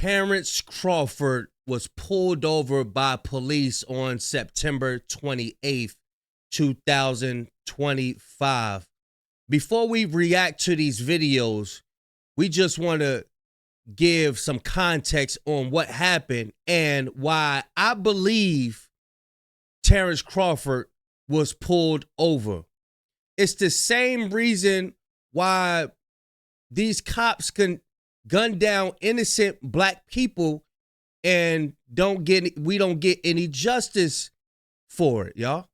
Terrence Crawford was pulled over by police on September 28th, 2025. Before we react to these videos, we just want to give some context on what happened and why I believe Terrence Crawford was pulled over. It's the same reason why these cops can gun down innocent black people and we don't get any justice for it, y'all.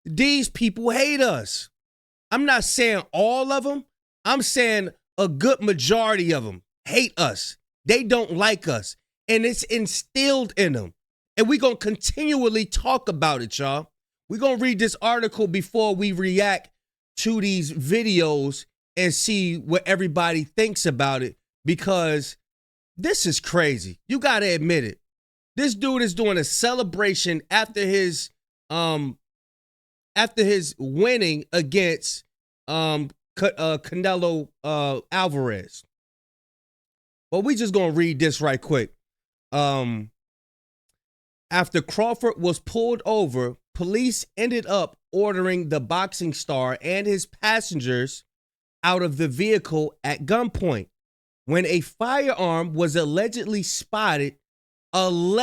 These people hate us. I'm not saying all of them. I'm saying a good majority of them hate us. They don't like us. And it's instilled in them. And we're going to continually talk about it, y'all. We're going to read this article before we react to these videos and see what everybody thinks about it, because this is crazy. You got to admit it. This dude is doing a celebration after his winning against Canelo Alvarez. Well, we just going to read this right quick. After Crawford was pulled over, police ended up ordering the boxing star and his passengers out of the vehicle at gunpoint when a firearm was allegedly spotted on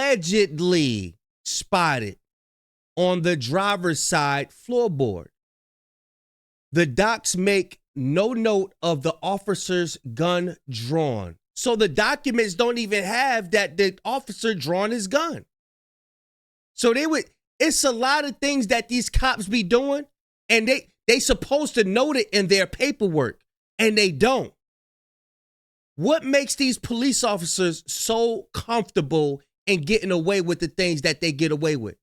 the driver's side floorboard. The docs make no note of the officer's gun drawn. So the documents don't even have that the officer drawn his gun. So it's a lot of things that these cops be doing, and they supposed to note it in their paperwork, and they don't. What makes these police officers so comfortable in getting away with the things that they get away with?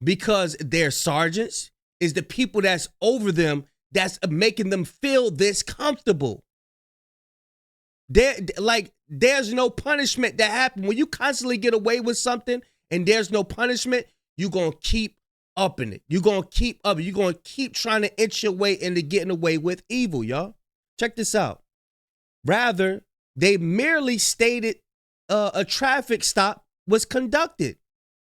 Because their sergeants is the people that's over them that's making them feel this comfortable. There's no punishment that happens. When you constantly get away with something and there's no punishment, you're going to keep upping it. You're going to keep upping. You're going to keep trying to inch your way into getting away with evil, y'all. Check this out. Rather, they merely stated a traffic stop was conducted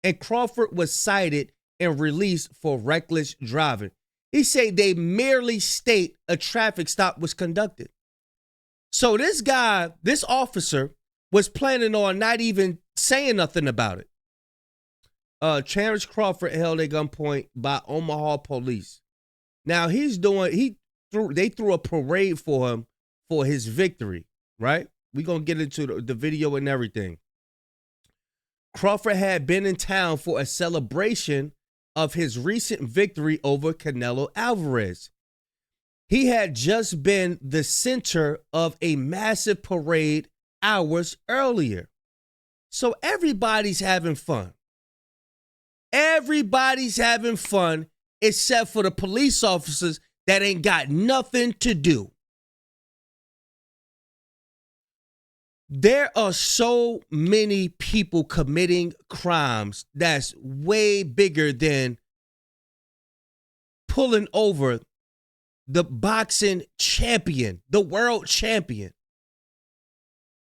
and Crawford was cited and released for reckless driving. He said they merely state a traffic stop was conducted. So this officer was planning on not even saying nothing about it. Terrence Crawford held at gunpoint by Omaha police. Now they threw a parade for him for his victory, right? We're going to get into the video and everything. Crawford had been in town for a celebration of his recent victory over Canelo Alvarez. He had just been the center of a massive parade hours earlier. So everybody's having fun. Everybody's having fun except for the police officers that ain't got nothing to do. There are so many people committing crimes that's way bigger than pulling over the boxing champion, the world champion.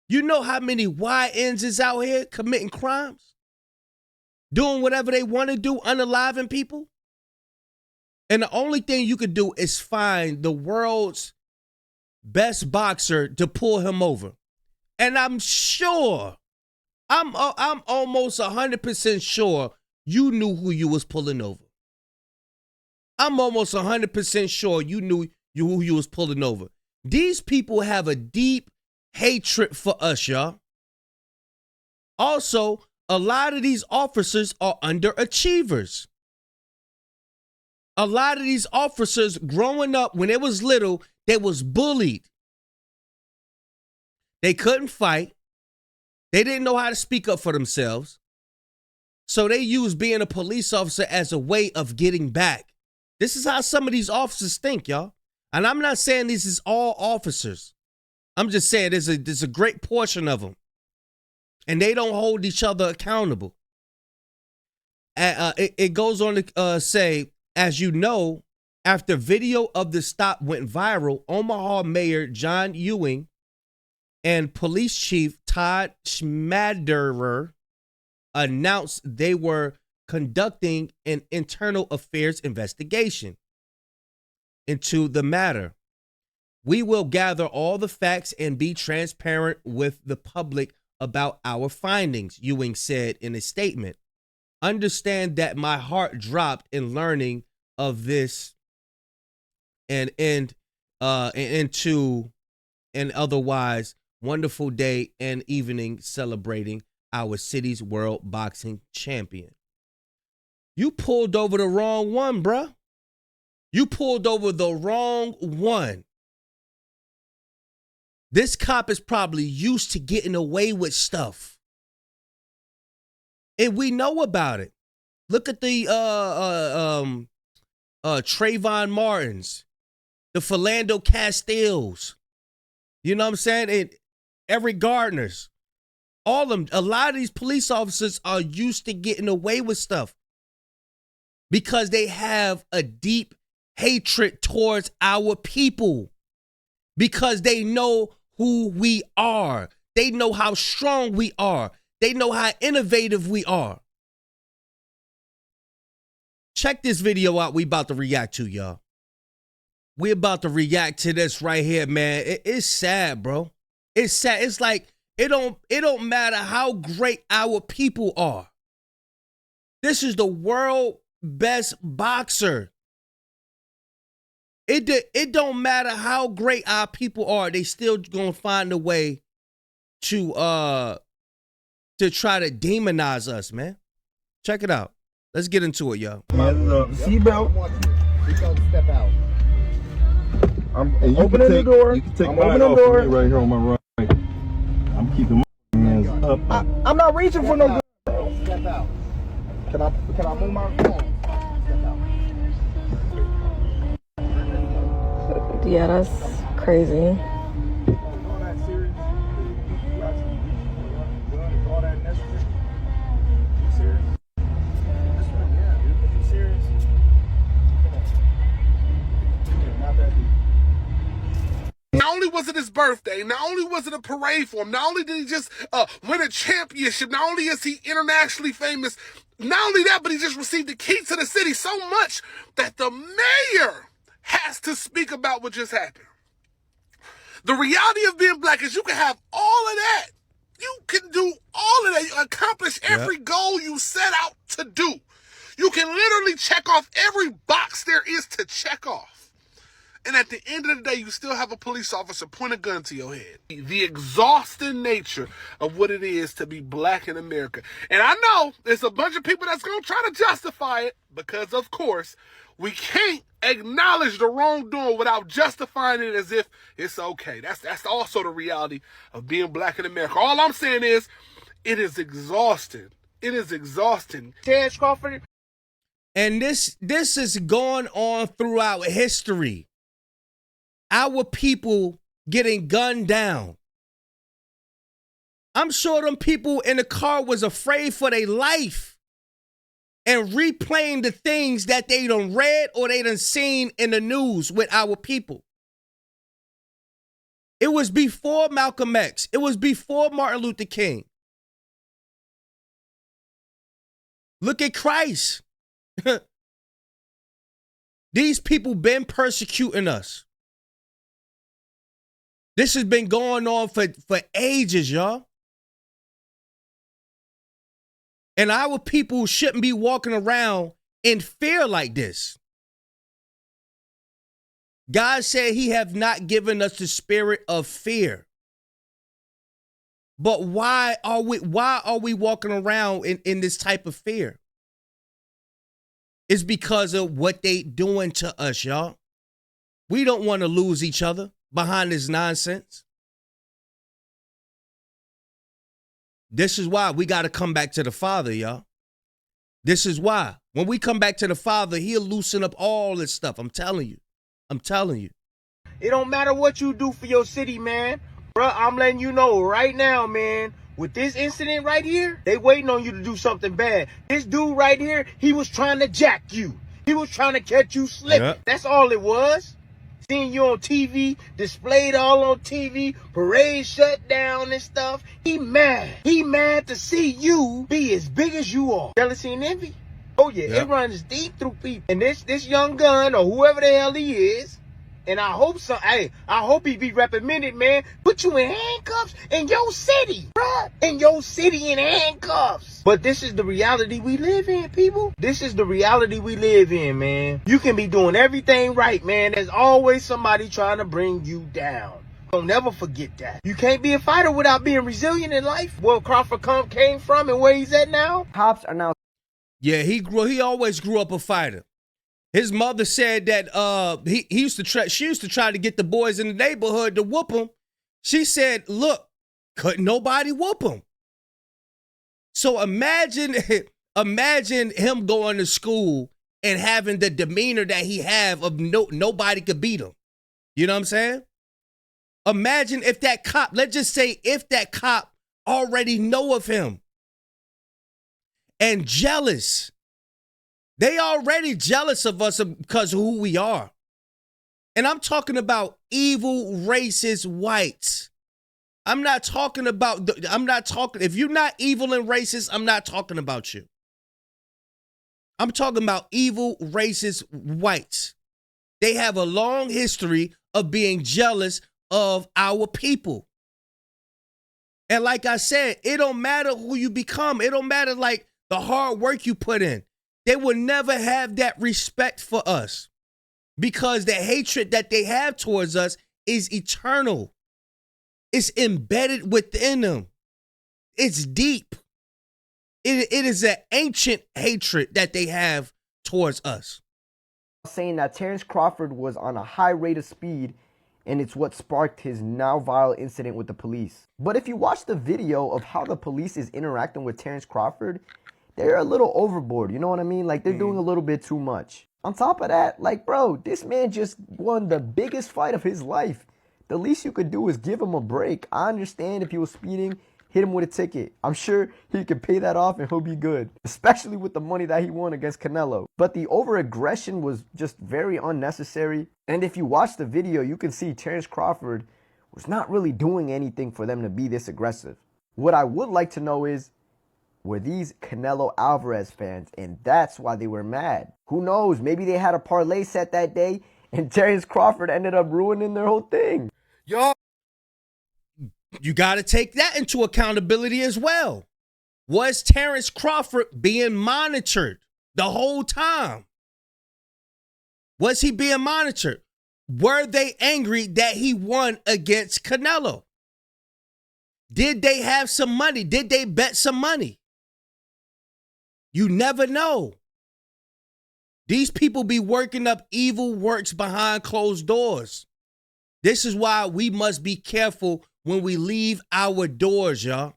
You know how many YNs is out here committing crimes? Doing whatever they want to do, unaliving people? And the only thing you could do is find the world's best boxer to pull him over. And I'm sure, I'm almost 100% sure you knew who you was pulling over. I'm almost 100% sure you knew who you was pulling over. These people have a deep hatred for us, y'all. Also, a lot of these officers are underachievers. A lot of these officers growing up, when they was little, they was bullied. They couldn't fight. They didn't know how to speak up for themselves. So they used being a police officer as a way of getting back. This is how some of these officers think, y'all. And I'm not saying this is all officers. I'm just saying there's a great portion of them. And they don't hold each other accountable. It goes on to say, as you know, after video of the stop went viral, Omaha Mayor John Ewing and Police Chief Todd Schmaderer announced they were conducting an internal affairs investigation into the matter. We will gather all the facts and be transparent with the public about our findings, Ewing said in a statement. Understand that my heart dropped in learning of this and into an otherwise wonderful day and evening celebrating our city's world boxing champion. You pulled over the wrong one, bruh. You pulled over the wrong one. This cop is probably used to getting away with stuff. And we know about it. Look at the Trayvon Martins, the Philando Castiles. You know what I'm saying? And Eric Gardner's. All of them, a lot of these police officers are used to getting away with stuff because they have a deep hatred towards our people, because they know who we are. They know how strong we are. They know how innovative we are. Check this video out we about to react to, y'all. We about to react to this right here, man. It's sad, bro. It's sad. It's like it don't matter how great our people are. This is the world best boxer. It don't matter how great our people are. They still gonna find a way to try to demonize us, man. Check it out. Let's get into it, y'all. Seatbelt. Step out. I'm opening the door. You can take mine off of me right here on my right. I'm keeping my hands up. I'm not reaching for no gun. Step out. Can I move my phone? Step out. Yeah, that's crazy. Not only was it his birthday, not only was it a parade for him, not only did he just win a championship, not only is he internationally famous, not only that, but he just received the key to the city so much that the mayor has to speak about what just happened. The reality of being black is you can have all of that. You can do all of that. You accomplish every goal you set out to do. You can literally check off every box there is to check off. And at the end of the day, you still have a police officer point a gun to your head. The exhausting nature of what it is to be black in America. And I know there's a bunch of people that's going to try to justify it because, of course, we can't acknowledge the wrongdoing without justifying it as if it's okay. That's also the reality of being black in America. All I'm saying is it is exhausting. It is exhausting. Terrence Crawford. And this is going on throughout history. Our people getting gunned down. I'm sure them people in the car was afraid for their life and replaying the things that they done read or they done seen in the news with our people. It was before Malcolm X. It was before Martin Luther King. Look at Christ. These people been persecuting us. This has been going on for ages, y'all. And our people shouldn't be walking around in fear like this. God said he have not given us the spirit of fear. But why are we walking around in this type of fear? It's because of what they doing to us, y'all. We don't want to lose each other behind this nonsense. This is why we got to come back to the Father, y'all. This is why. When we come back to the Father, he'll loosen up all this stuff. I'm telling you. I'm telling you. It don't matter what you do for your city, man. Bruh, I'm letting you know right now, man. With this incident right here, they waiting on you to do something bad. This dude right here, he was trying to jack you. He was trying to catch you slipping. Yep. That's all it was. Seeing you on TV, displayed all on TV, parade shut down and stuff. He mad. He mad to see you be as big as you are. Jealousy and envy. Oh yeah, Yep. It runs deep through people. And this young gun or whoever the hell he is, and I hope so. Hey, I hope he be reprimanded, man. Put you in handcuffs in your city, bruh. In your city in handcuffs. But this is the reality we live in, people. This is the reality we live in, man. You can be doing everything right, man. There's always somebody trying to bring you down. Don't never forget that. You can't be a fighter without being resilient in life. Where Crawford came from and where he's at now. Cops are now. Yeah, he always grew up a fighter. His mother said that she used to try to get the boys in the neighborhood to whoop him. She said, look, couldn't nobody whoop him. So imagine him going to school and having the demeanor that he have of nobody could beat him. You know what I'm saying? Imagine if that cop, let's just say if that cop already know of him and jealous. They already jealous of us because of who we are. And I'm talking about evil, racist whites. If you're not evil and racist, I'm not talking about you. I'm talking about evil, racist whites. They have a long history of being jealous of our people. And like I said, it don't matter who you become. It don't matter like the hard work you put in. They will never have that respect for us because the hatred that they have towards us is eternal. It's embedded within them. It's deep. It is an ancient hatred that they have towards us. Saying that Terence Crawford was on a high rate of speed and it's what sparked his now viral incident with the police. But if you watch the video of how the police is interacting with Terence Crawford, they're a little overboard, you know what I mean? Like, they're doing a little bit too much. On top of that, like, bro, this man just won the biggest fight of his life. The least you could do is give him a break. I understand if he was speeding, hit him with a ticket. I'm sure he could pay that off and he'll be good, especially with the money that he won against Canelo. But the over-aggression was just very unnecessary. And if you watch the video, you can see Terence Crawford was not really doing anything for them to be this aggressive. What I would like to know is, were these Canelo Alvarez fans, and that's why they were mad. Who knows, maybe they had a parlay set that day and Terence Crawford ended up ruining their whole thing. Y'all, you got to take that into accountability as well. Was Terence Crawford being monitored the whole time? Was he being monitored? Were they angry that he won against Canelo? Did they have some money? Did they bet some money? You never know. These people be working up evil works behind closed doors. This is why we must be careful when we leave our doors, y'all.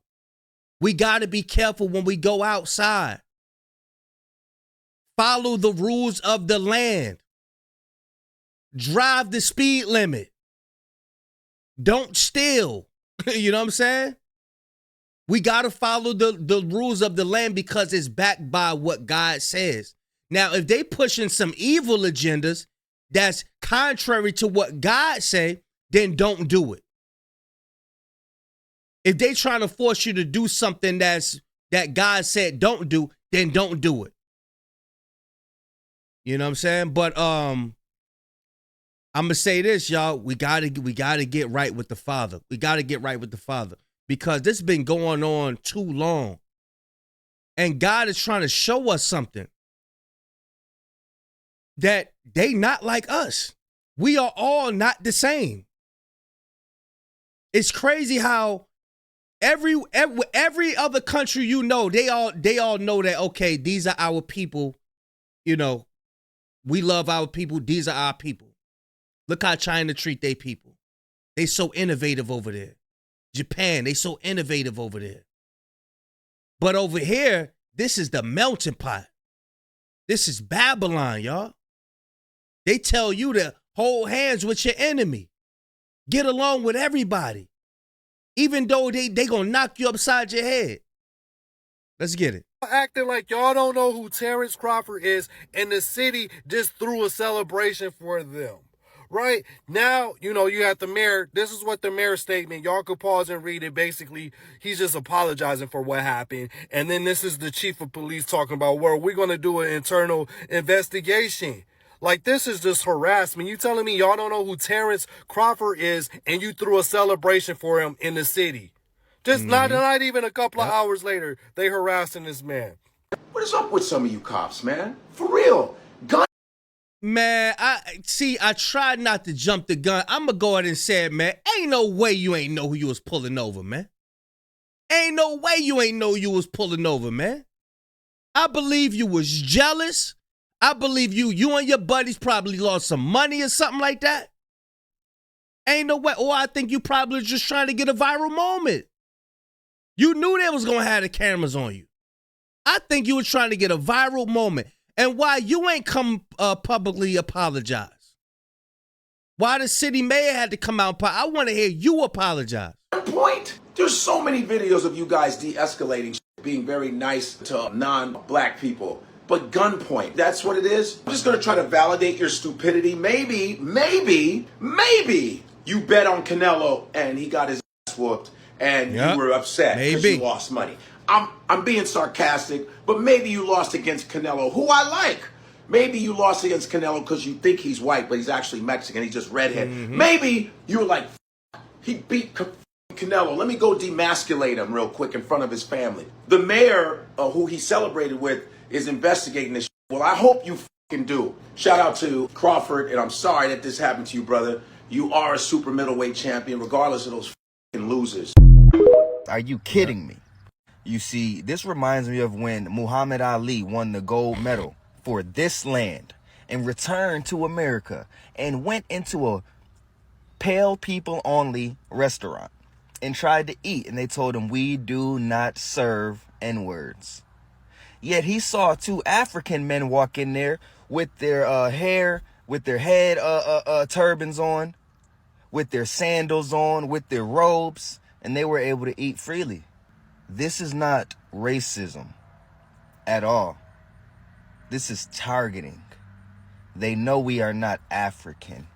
We got to be careful when we go outside. Follow the rules of the land. Drive the speed limit. Don't steal. You know what I'm saying? We got to follow the rules of the land because it's backed by what God says. Now, if they pushing some evil agendas that's contrary to what God say, then don't do it. If they trying to force you to do something that God said don't do, then don't do it. You know what I'm saying? But I'm gonna say this, y'all. We gotta get right with the Father. We gotta get right with the Father. Because this has been going on too long. And God is trying to show us something. That they not like us. We are all not the same. It's crazy how every other country you know, they all know that, okay, these are our people. You know, we love our people. These are our people. Look how China treat their people. They so innovative over there. Japan, they so innovative over there. But over here, this is the melting pot. This is Babylon, y'all. They tell you to hold hands with your enemy. Get along with everybody. Even though they gonna knock you upside your head. Let's get it. acting like y'all don't know who Terence Crawford is, and the city just threw a celebration for them. right? Now, you know, you have the mayor. This is what the mayor's statement. Y'all could pause and read it. Basically, he's just apologizing for what happened. And then this is the chief of police talking about, well, we're going to do an internal investigation. Like, this is just harassment. You telling me y'all don't know who Terrence Crawford is, and you threw a celebration for him in the city. Just not even a couple of hours later, they harassing this man. What is up with some of you cops, man? For real. Man, I tried not to jump the gun. I'm going to go ahead and say it, man. Ain't no way you ain't know who you was pulling over, man. Ain't no way you ain't know you was pulling over, man. I believe you was jealous. I believe you and your buddies probably lost some money or something like that. Ain't no way. Or I think you probably just trying to get a viral moment. You knew they was going to have the cameras on you. I think you were trying to get a viral moment. And why you ain't come publicly apologize? Why the city mayor had to come out? I want to hear you apologize. Point. There's so many videos of you guys de-escalating, being very nice to non-black people. But gunpoint, that's what it is? I'm just going to try to validate your stupidity. Maybe you bet on Canelo and he got his ass whooped and you were upset because you lost money. I'm being sarcastic, but maybe you lost against Canelo, who I like. Maybe you lost against Canelo because you think he's white, but he's actually Mexican. He's just redhead. Maybe you were like, he beat Canelo. Let me go demasculate him real quick in front of his family. The mayor who he celebrated with is investigating this. Well, I hope you fucking do. Shout out to Crawford, and I'm sorry that this happened to you, brother. You are a super middleweight champion, regardless of those fucking losers. Are you kidding me? You see, this reminds me of when Muhammad Ali won the gold medal for this land and returned to America and went into a pale people only restaurant and tried to eat, and they told him, we do not serve N-words. Yet he saw two African men walk in there with their hair, with their head turbans on, with their sandals on, with their robes, and they were able to eat freely. This is not racism at all. This is targeting. They know we are not African.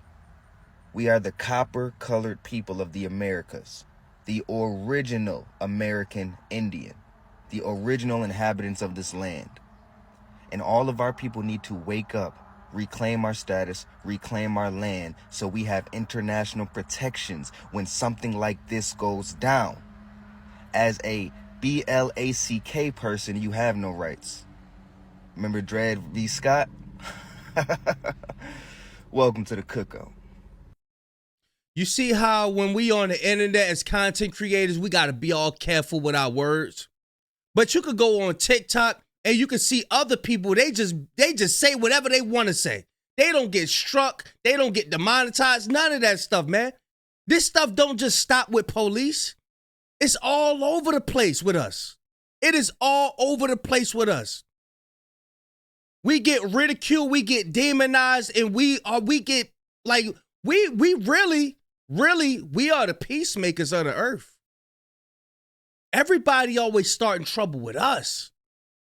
We are the copper-colored people of the Americas, the original American Indian, the original inhabitants of this land. And all of our people need to wake up, reclaim our status, reclaim our land, so we have international protections when something like this goes down. As a BLACK person, you have no rights. Remember Dred v. Scott? Welcome to the cookout. You see how when we on the internet as content creators, we got to be all careful with our words. But you could go on TikTok and you can see other people, they just say whatever they want to say. They don't get struck. They don't get demonetized. None of that stuff, man. This stuff don't just stop with police. It's all over the place with us. It is all over the place with us. We get ridiculed, we get demonized, and we get like we really we are the peacemakers of the earth. Everybody always starting trouble with us.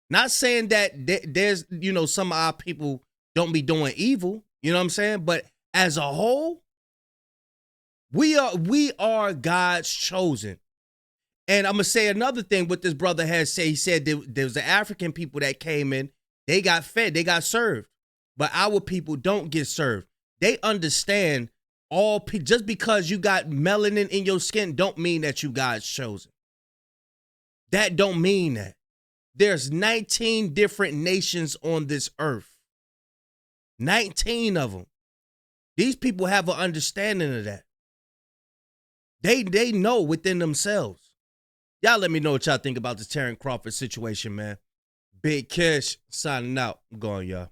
Not saying that there's, some of our people don't be doing evil, you know what I'm saying? But as a whole, we are God's chosen. And I'm going to say another thing what this brother has said. He said there was the African people that came in, they got fed, they got served. But our people don't get served. They understand just because you got melanin in your skin don't mean that you God's chosen. That don't mean that. There's 19 different nations on this earth. 19 of them. These people have an understanding of that. They know within themselves. Y'all let me know what y'all think about this Terrence Crawford situation, man. Big Kish signing out. I'm going, y'all.